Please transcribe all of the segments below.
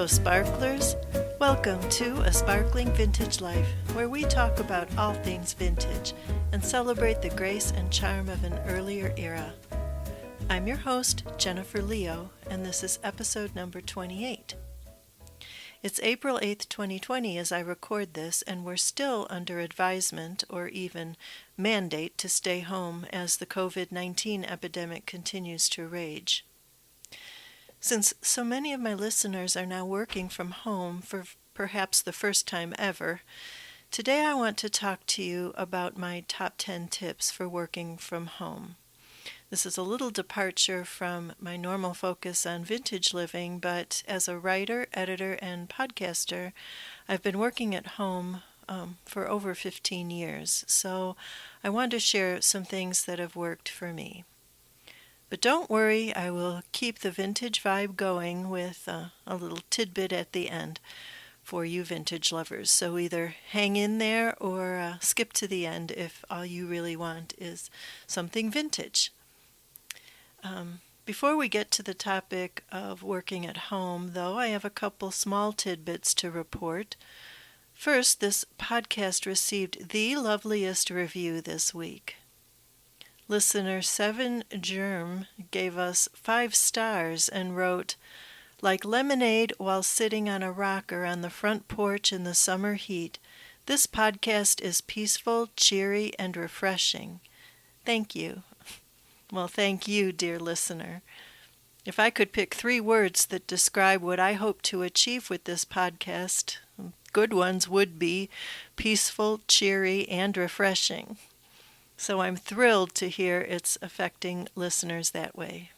sparklers. Welcome to A Sparkling Vintage Life, where we talk about all things vintage and celebrate the grace and charm of an earlier era. I'm your host, Jennifer Leo, and this is episode number 28. It's April 8th, 2020 as I record this, and we're still under advisement or even mandate to stay home as the COVID-19 epidemic continues to rage. Since so many of my listeners are now working from home for perhaps the first time ever, today I want to talk to you about my top 10 tips for working from home. This is a little departure from my normal focus on vintage living, but as a writer, editor, and podcaster, I've been working at home for over 15 years, so I want to share some things that have worked for me. But don't worry, I will keep the vintage vibe going with a little tidbit at the end for you vintage lovers. So either hang in there or skip to the end if all you really want is something vintage. Before we get to the topic of working at home, though, I have a couple small tidbits to report. First, this podcast received the loveliest review this week. Listener 7Germ gave us 5 stars and wrote, "Like lemonade while sitting on a rocker on the front porch in the summer heat, this podcast is peaceful, cheery, and refreshing. Thank you." Well, thank you, dear listener. If I could pick 3 words that describe what I hope to achieve with this podcast, good ones would be peaceful, cheery, and refreshing. So I'm thrilled to hear it's affecting listeners that way.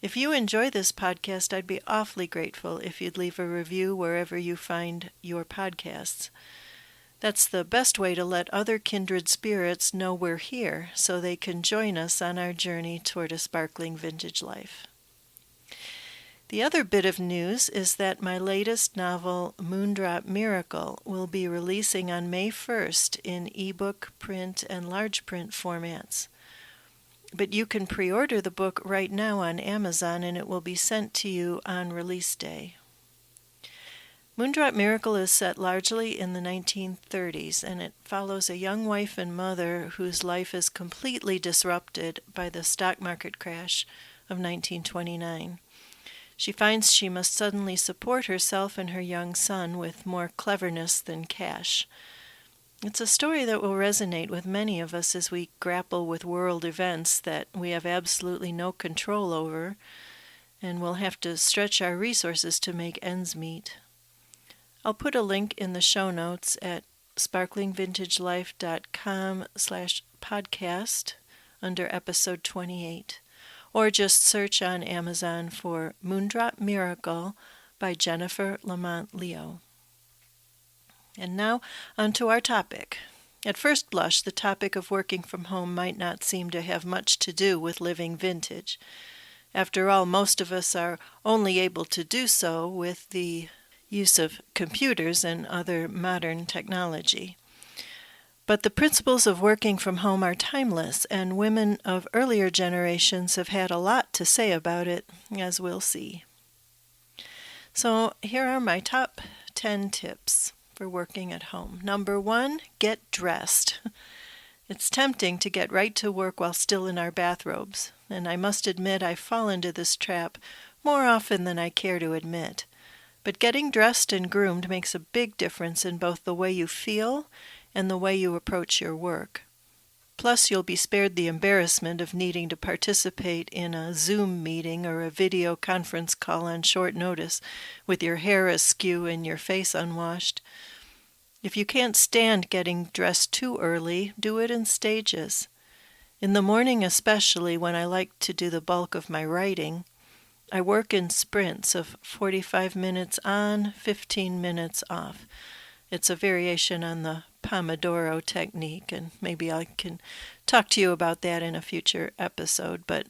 If you enjoy this podcast, I'd be awfully grateful if you'd leave a review wherever you find your podcasts. That's the best way to let other kindred spirits know we're here so they can join us on our journey toward a sparkling vintage life. The other bit of news is that my latest novel, Moondrop Miracle, will be releasing on May 1st in ebook, print, and large print formats. But you can pre-order the book right now on Amazon and it will be sent to you on release day. Moondrop Miracle is set largely in the 1930s, and it follows a young wife and mother whose life is completely disrupted by the stock market crash of 1929. She finds she must suddenly support herself and her young son with more cleverness than cash. It's a story that will resonate with many of us as we grapple with world events that we have absolutely no control over, and we'll have to stretch our resources to make ends meet. I'll put a link in the show notes at sparklingvintagelife.com/podcast under episode 28, or just search on Amazon for Moondrop Miracle by Jennifer Lamont Leo. And now on to our topic. At first blush, the topic of working from home might not seem to have much to do with living vintage. After all, most of us are only able to do so with the use of computers and other modern technology. But the principles of working from home are timeless, and women of earlier generations have had a lot to say about it, as we'll see. So here are my top 10 tips for working at home. Number 1, get dressed. It's tempting to get right to work while still in our bathrobes, and I must admit I fall into this trap more often than I care to admit. But getting dressed and groomed makes a big difference in both the way you feel and the way you approach your work. Plus, you'll be spared the embarrassment of needing to participate in a Zoom meeting or a video conference call on short notice with your hair askew and your face unwashed. If you can't stand getting dressed too early, do it in stages. In the morning especially, when I like to do the bulk of my writing, I work in sprints of 45 minutes on, 15 minutes off. It's a variation on the Pomodoro technique, and maybe I can talk to you about that in a future episode. But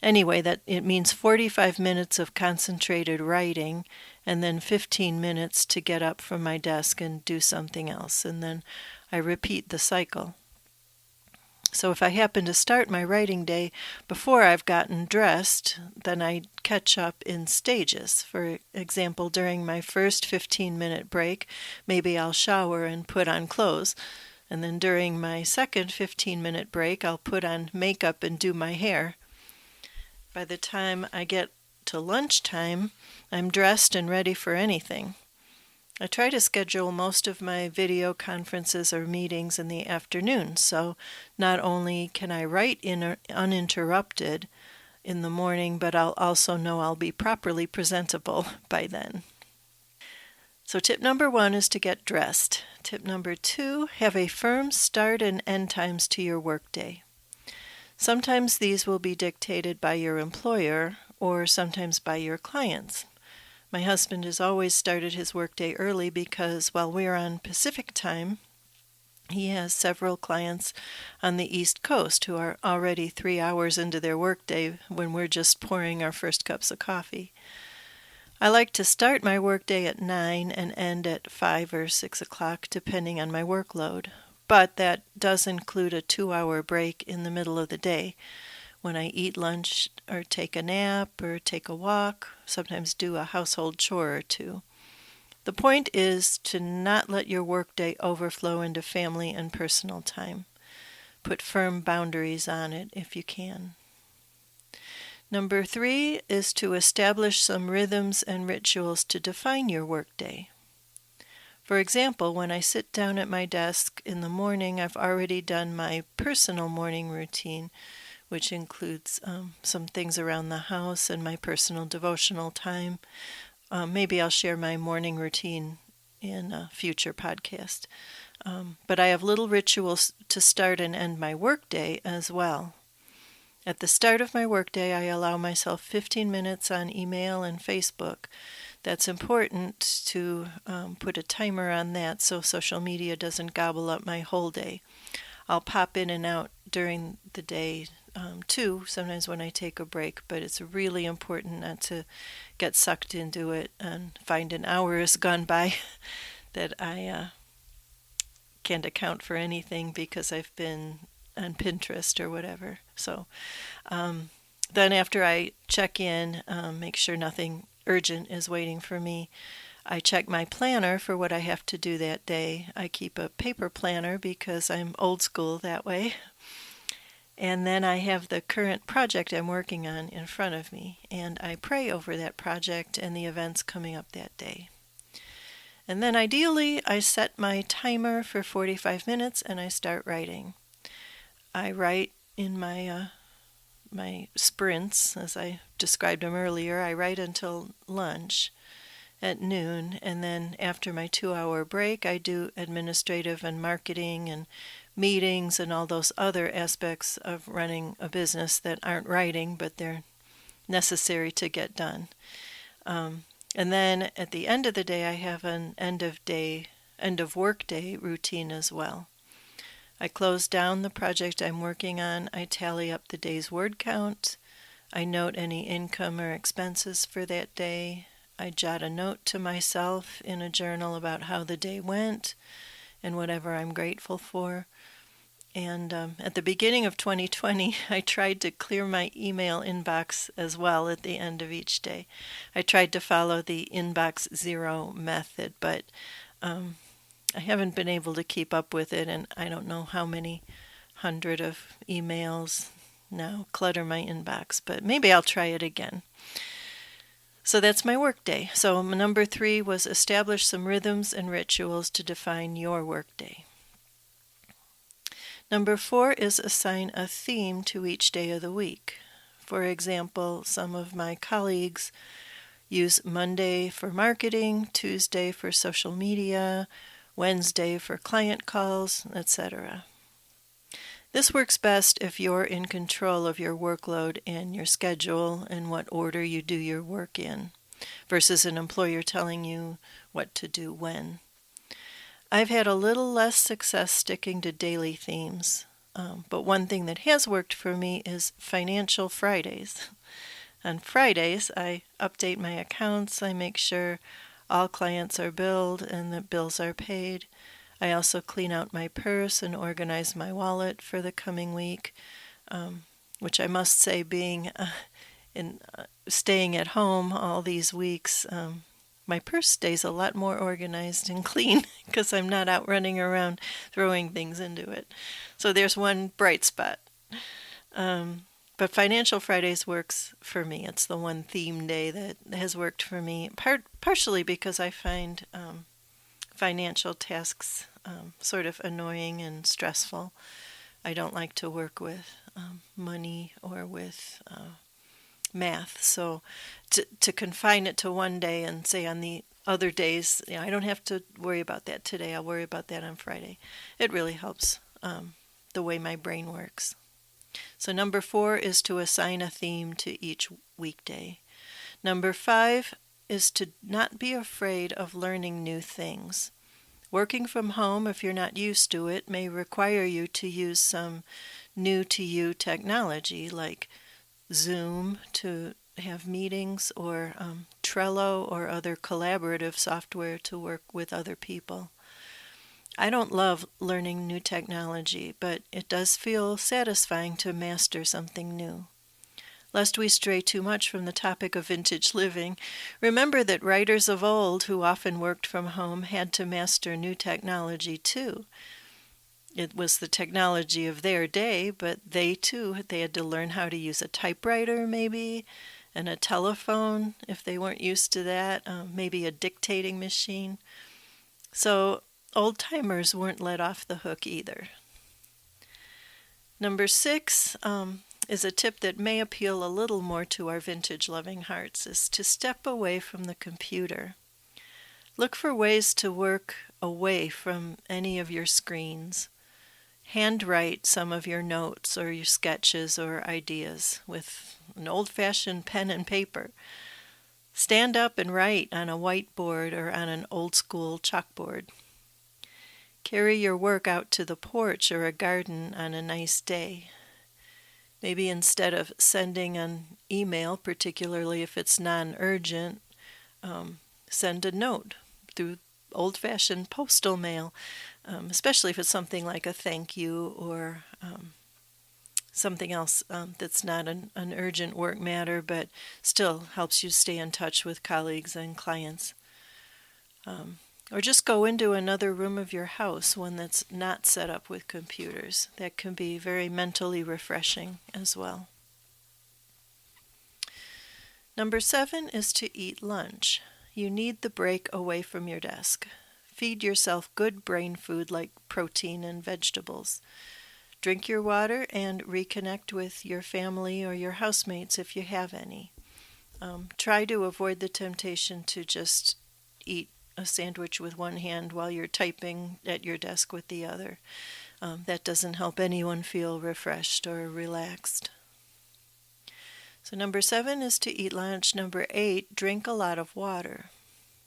anyway, that it means 45 minutes of concentrated writing, and then 15 minutes to get up from my desk and do something else, and then I repeat the cycle. So if I happen to start my writing day before I've gotten dressed, then I catch up in stages. For example, during my first 15-minute break, maybe I'll shower and put on clothes. And then during my second 15-minute break, I'll put on makeup and do my hair. By the time I get to lunchtime, I'm dressed and ready for anything. I try to schedule most of my video conferences or meetings in the afternoon, so not only can I write uninterrupted in the morning, but I'll also know I'll be properly presentable by then. So tip number 1 is to get dressed. Tip number 2, have a firm start and end times to your workday. Sometimes these will be dictated by your employer or sometimes by your clients. My husband has always started his workday early because while we're on Pacific time, he has several clients on the East Coast who are already 3 hours into their workday when we're just pouring our first cups of coffee. I like to start my workday at 9 and end at 5 or 6 o'clock depending on my workload, but that does include a 2-hour break in the middle of the day when I eat lunch or take a nap or take a walk, sometimes do a household chore or two. The point is to not let your workday overflow into family and personal time. Put firm boundaries on it if you can. Number 3 is to establish some rhythms and rituals to define your workday. For example, when I sit down at my desk in the morning, I've already done my personal morning routine, which includes some things around the house and my personal devotional time. Maybe I'll share my morning routine in a future podcast. But I have little rituals to start and end my workday as well. At the start of my workday, I allow myself 15 minutes on email and Facebook. That's important to put a timer on that so social media doesn't gobble up my whole day. I'll pop in and out during the day too, sometimes when I take a break, but it's really important not to get sucked into it and find an hour has gone by that I can't account for anything because I've been on Pinterest or whatever. So then after I check in, make sure nothing urgent is waiting for me, I check my planner for what I have to do that day. I keep a paper planner because I'm old school that way. And then I have the current project I'm working on in front of me, and I pray over that project and the events coming up that day. And then ideally, I set my timer for 45 minutes and I start writing. I write in my sprints, as I described them earlier. I write until lunch at noon, and then after my 2-hour break, I do administrative and marketing and meetings and all those other aspects of running a business that aren't writing, but they're necessary to get done. And then at the end of the day, I have an end of workday routine as well. I close down the project I'm working on. I tally up the day's word count. I note any income or expenses for that day. I jot a note to myself in a journal about how the day went and whatever I'm grateful for. And at the beginning of 2020, I tried to clear my email inbox as well at the end of each day. I tried to follow the inbox zero method, but I haven't been able to keep up with it, and I don't know how many hundred of emails now clutter my inbox, but maybe I'll try it again. So that's my workday. So number 3 was establish some rhythms and rituals to define your workday. Number 4 is assign a theme to each day of the week. For example, some of my colleagues use Monday for marketing, Tuesday for social media, Wednesday for client calls, etc. This works best if you're in control of your workload and your schedule and what order you do your work in, versus an employer telling you what to do when. I've had a little less success sticking to daily themes, but one thing that has worked for me is Financial Fridays. On Fridays, I update my accounts, I make sure all clients are billed and that bills are paid. I also clean out my purse and organize my wallet for the coming week, which I must say, being staying at home all these weeks, my purse stays a lot more organized and clean because I'm not out running around throwing things into it. So there's one bright spot. But Financial Fridays works for me. It's the one theme day that has worked for me, partially because I find financial tasks sort of annoying and stressful. I don't like to work with money or with math. So to confine it to one day and say on the other days, I don't have to worry about that today. I'll worry about that on Friday. It really helps the way my brain works. So number 4 is to assign a theme to each weekday. Number 5 is to not be afraid of learning new things. Working from home, if you're not used to it, may require you to use some new-to-you technology like Zoom to have meetings, or Trello or other collaborative software to work with other people. I don't love learning new technology, but it does feel satisfying to master something new. Lest we stray too much from the topic of vintage living, remember that writers of old who often worked from home had to master new technology too. It was the technology of their day, but they had to learn how to use a typewriter maybe, and a telephone if they weren't used to that, maybe a dictating machine. So old-timers weren't let off the hook either. Number 6 is a tip that may appeal a little more to our vintage-loving hearts, is to step away from the computer. Look for ways to work away from any of your screens. Handwrite some of your notes or your sketches or ideas with an old-fashioned pen and paper. Stand up and write on a whiteboard or on an old-school chalkboard. Carry your work out to the porch or a garden on a nice day. Maybe instead of sending an email, particularly if it's non-urgent, send a note through old-fashioned postal mail, especially if it's something like a thank you or something else that's not an urgent work matter, but still helps you stay in touch with colleagues and clients. Or just go into another room of your house, one that's not set up with computers. That can be very mentally refreshing as well. Number 7 is to eat lunch. You need the break away from your desk. Feed yourself good brain food like protein and vegetables. Drink your water and reconnect with your family or your housemates if you have any. Try to avoid the temptation to just eat a sandwich with one hand while you're typing at your desk with the other. That doesn't help anyone feel refreshed or relaxed. So number 7 is to eat lunch. Number 8, drink a lot of water.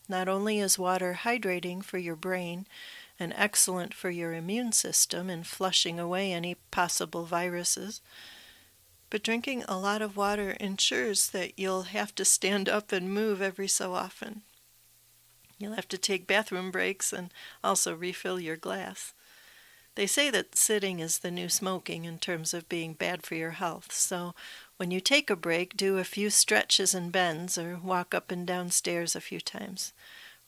Not only is water hydrating for your brain and excellent for your immune system in flushing away any possible viruses, but drinking a lot of water ensures that you'll have to stand up and move every so often. You'll have to take bathroom breaks and also refill your glass. They say that sitting is the new smoking in terms of being bad for your health, so when you take a break, do a few stretches and bends or walk up and down stairs a few times,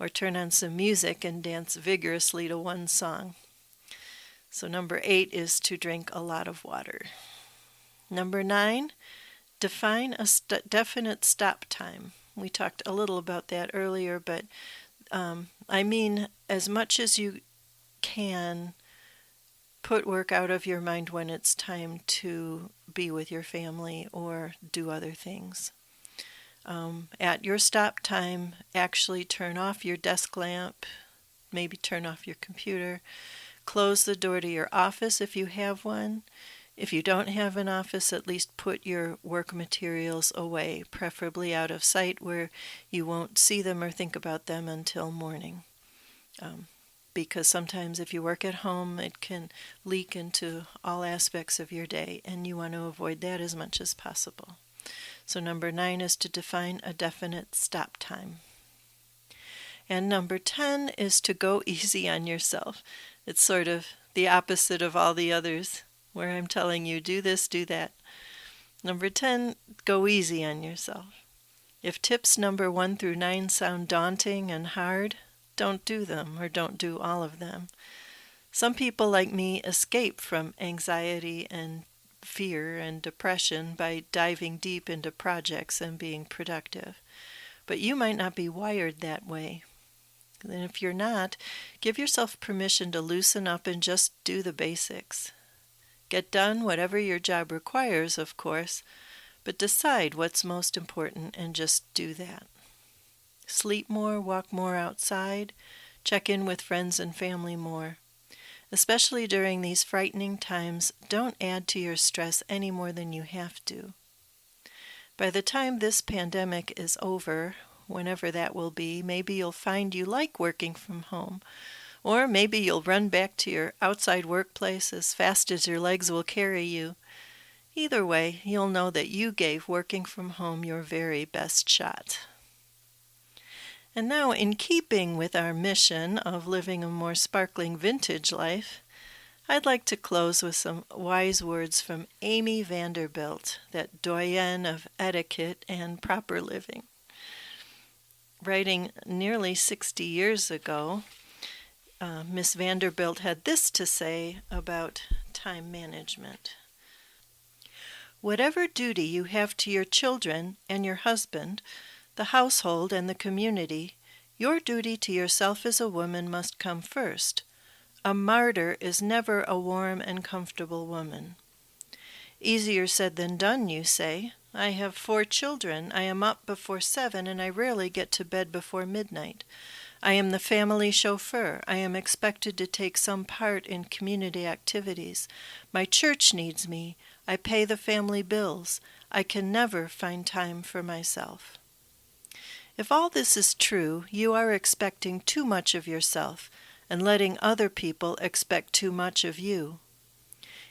or turn on some music and dance vigorously to one song. So number 8 is to drink a lot of water. Number 9, define a definite stop time. We talked a little about that earlier, but I mean, as much as you can, put work out of your mind when it's time to be with your family or do other things. At your stop time, actually turn off your desk lamp, maybe turn off your computer, close the door to your office if you have one. If you don't have an office, at least put your work materials away, preferably out of sight where you won't see them or think about them until morning. Because sometimes if you work at home, it can leak into all aspects of your day, and you want to avoid that as much as possible. So number 9 is to define a definite stop time. And number 10 is to go easy on yourself. It's sort of the opposite of all the others, where I'm telling you, do this, do that. Number 10, go easy on yourself. If tips number 1 through 9 sound daunting and hard, don't do them or don't do all of them. Some people like me escape from anxiety and fear and depression by diving deep into projects and being productive. But you might not be wired that way. And if you're not, give yourself permission to loosen up and just do the basics. Get done whatever your job requires, of course, but decide what's most important and just do that. Sleep more, walk more outside, check in with friends and family more. Especially during these frightening times, don't add to your stress any more than you have to. By the time this pandemic is over, whenever that will be, maybe you'll find you like working from home, or maybe you'll run back to your outside workplace as fast as your legs will carry you. Either way, you'll know that you gave working from home your very best shot. And now, in keeping with our mission of living a more sparkling vintage life, I'd like to close with some wise words from Amy Vanderbilt, that doyenne of etiquette and proper living. Writing nearly 60 years ago, Miss Vanderbilt had this to say about time management. Whatever duty you have to your children and your husband, the household and the community, your duty to yourself as a woman must come first. A martyr is never a warm and comfortable woman. Easier said than done, you say. I have 4 children. I am up before 7, and I rarely get to bed before midnight. I am the family chauffeur. I am expected to take some part in community activities. My church needs me. I pay the family bills. I can never find time for myself. If all this is true, you are expecting too much of yourself and letting other people expect too much of you.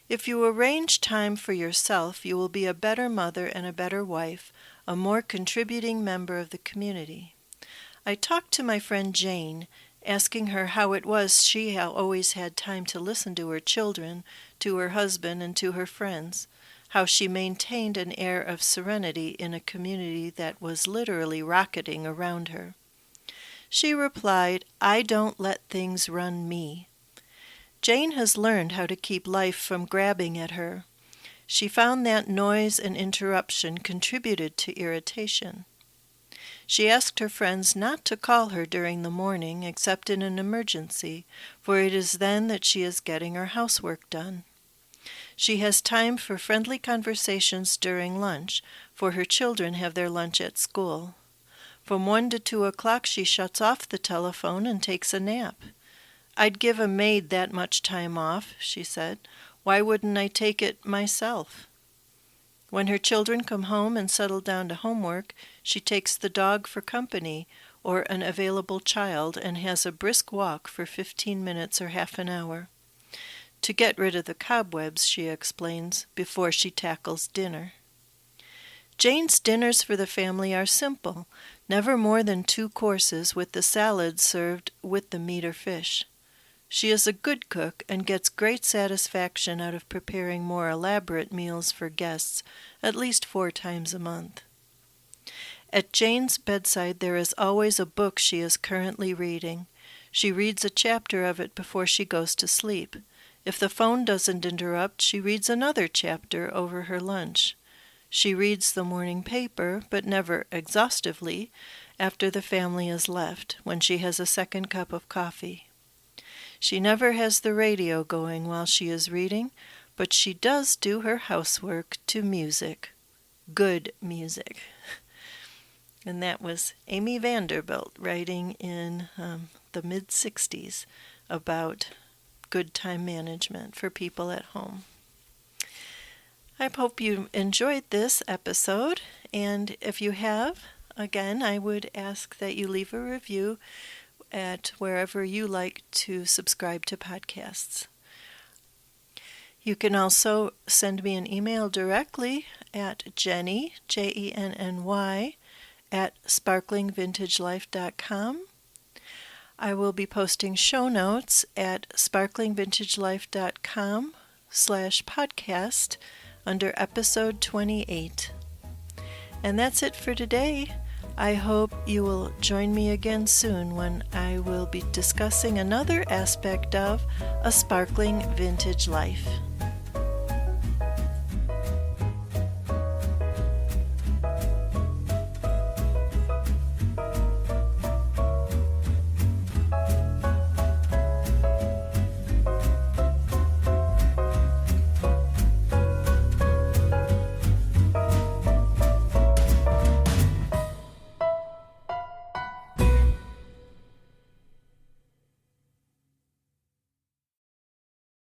If you arrange time for yourself, you will be a better mother and a better wife, a more contributing member of the community. I talked to my friend Jane, asking her how it was she always had time to listen to her children, to her husband, and to her friends, how she maintained an air of serenity in a community that was literally rocketing around her. She replied, "I don't let things run me." Jane has learned how to keep life from grabbing at her. She found that noise and interruption contributed to irritation. She asked her friends not to call her during the morning except in an emergency, for it is then that she is getting her housework done. She has time for friendly conversations during lunch, for her children have their lunch at school. From 1 to 2 o'clock she shuts off the telephone and takes a nap. "I'd give a maid that much time off," she said. "Why wouldn't I take it myself?" When her children come home and settle down to homework, she takes the dog for company or an available child and has a brisk walk for 15 minutes or half an hour. To get rid of the cobwebs, she explains, before she tackles dinner. Jane's dinners for the family are simple, never more than 2 courses with the salad served with the meat or fish. She is a good cook and gets great satisfaction out of preparing more elaborate meals for guests at least 4 times a month. At Jane's bedside there is always a book she is currently reading. She reads a chapter of it before she goes to sleep. If the phone doesn't interrupt, she reads another chapter over her lunch. She reads the morning paper, but never exhaustively, after the family is left, when she has a second cup of coffee. She never has the radio going while she is reading, but she does do her housework to music. Good music. And that was Amy Vanderbilt writing in the mid-60s about good time management for people at home. I hope you enjoyed this episode, and if you have, again, I would ask that you leave a review at wherever you like to subscribe to podcasts. You can also send me an email directly at Jenny, Jenny, @sparklingvintagelife.com. I will be posting show notes at sparklingvintagelife.com/podcast under episode 28. And that's it for today. I hope you will join me again soon when I will be discussing another aspect of a sparkling vintage life.